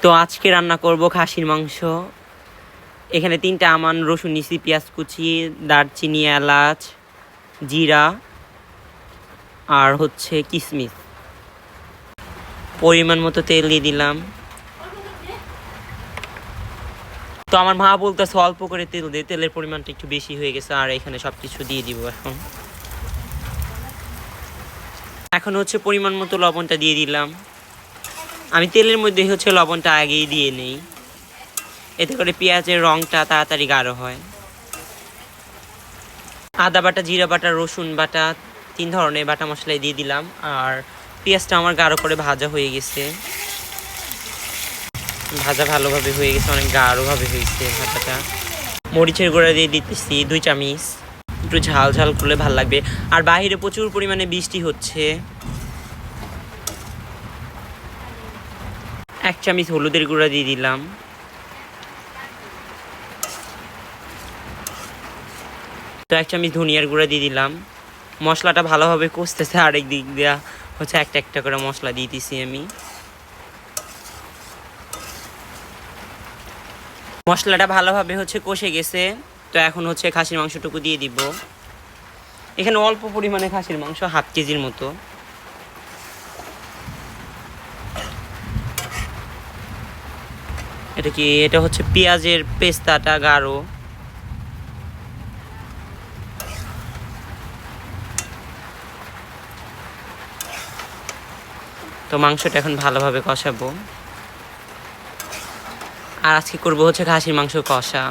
তো আজকে রান্না করব খাসির মাংস। এখানে 3টা আমান, রসুন নিছি, পেঁয়াজ কুচি, দারচিনি, এলাচ, জিরা আর হচ্ছে কিশমিশ। পরিমাণ মতো তেল দিয়ে দিলাম। তো আমার মা বলতেছে অল্প করে তেল দিয়ে, তেলের পরিমাণটা একটু বেশি হয়ে গেছে। আর এখানে সব কিছু দিয়ে দিব। এখন হচ্ছে পরিমাণ মতো লবণটা দিয়ে দিলাম। আমি তেলের মধ্যে হচ্ছে লবণটা আগেই দিয়ে নেই, এতে করে পেঁয়াজের রঙটা তাড়াতাড়ি গাঢ় হয়। আদা বাটা, জিরা বাটা, রসুন বাটা, 3 ধরনের বাটা মশলাই দিয়ে দিলাম। আর পেঁয়াজটা আমার গাঢ় করে ভাজা হয়ে গেছে, ভাজা ভালোভাবে হয়ে গেছে, অনেক গাঢ়ভাবে হয়েছে ভাজাটা। মরিচের গুঁড়া দিয়ে দিতেছি 2 চামচ, একটু ঝাল ঝাল করলে ভালো লাগবে। আর বাইরে প্রচুর পরিমাণে বৃষ্টি হচ্ছে। 1 চামচ হলুদের গুঁড়া দিয়ে দিলাম। তো 1 চামচ ধনিয়ার গুঁড়া দিয়ে দিলাম। মশলাটা ভালোভাবে কষতেছে, আরেক দিক দিয়া হচ্ছে একটা একটা করে মশলা দিয়ে দিছি আমি। মশলাটা ভালোভাবে হচ্ছে কষে গেছে। তো এখন হচ্ছে খাসির মাংসটুকু দিয়ে দিব। এখানে অল্প পরিমাণে খাসির মাংস, 1/2 কেজির মতো। এটা হচ্ছে পেঁয়াজের পেস্তাটা গাঢ়। তো মাংসটা এখন ভালোভাবে কষাবো। আর আজকে করবো হচ্ছে খাসির মাংস কষা।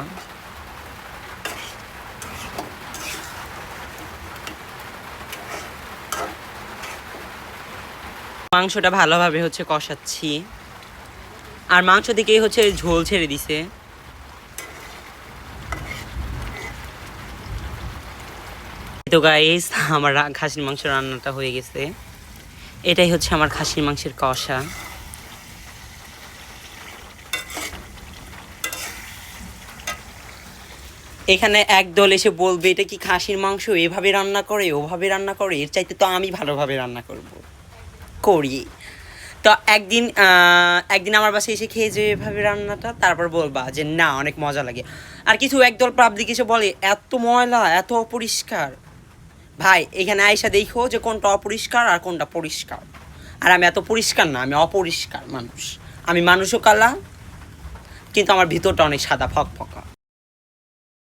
মাংসটা ভালোভাবে হচ্ছে কষাচ্ছি। আর মাংস দিকেই হচ্ছে ঝোল ছেড়ে দিছে। তো গাইস, আমার খাসির মাংস রান্নাটা হয়ে গেছে। এটাই হচ্ছে আমার খাসির মাংসের কষা। এখানে একদল এসে বলবে এটা কি খাসির মাংস, এভাবে রান্না করে, ওভাবে রান্না করে, এর চাইতে তো আমি ভালোভাবে রান্না করি। তো একদিন আমার বাসায় এসে খেয়ে যে এভাবে রান্নাটা, তারপর বলবা যে না, অনেক মজা লাগে। আর কিছু একদল পাবলিক এসে বলে এত ময়লা, এত অপরিষ্কার। ভাই, এখানে আয়সা দেখো যে কোনটা অপরিষ্কার আর কোনটা পরিষ্কার। আর আমি এত পরিষ্কার না, আমি অপরিষ্কার মানুষ। আমি মানুষও কালা, কিন্তু আমার ভিতরটা অনেক সাদা ফকফকা।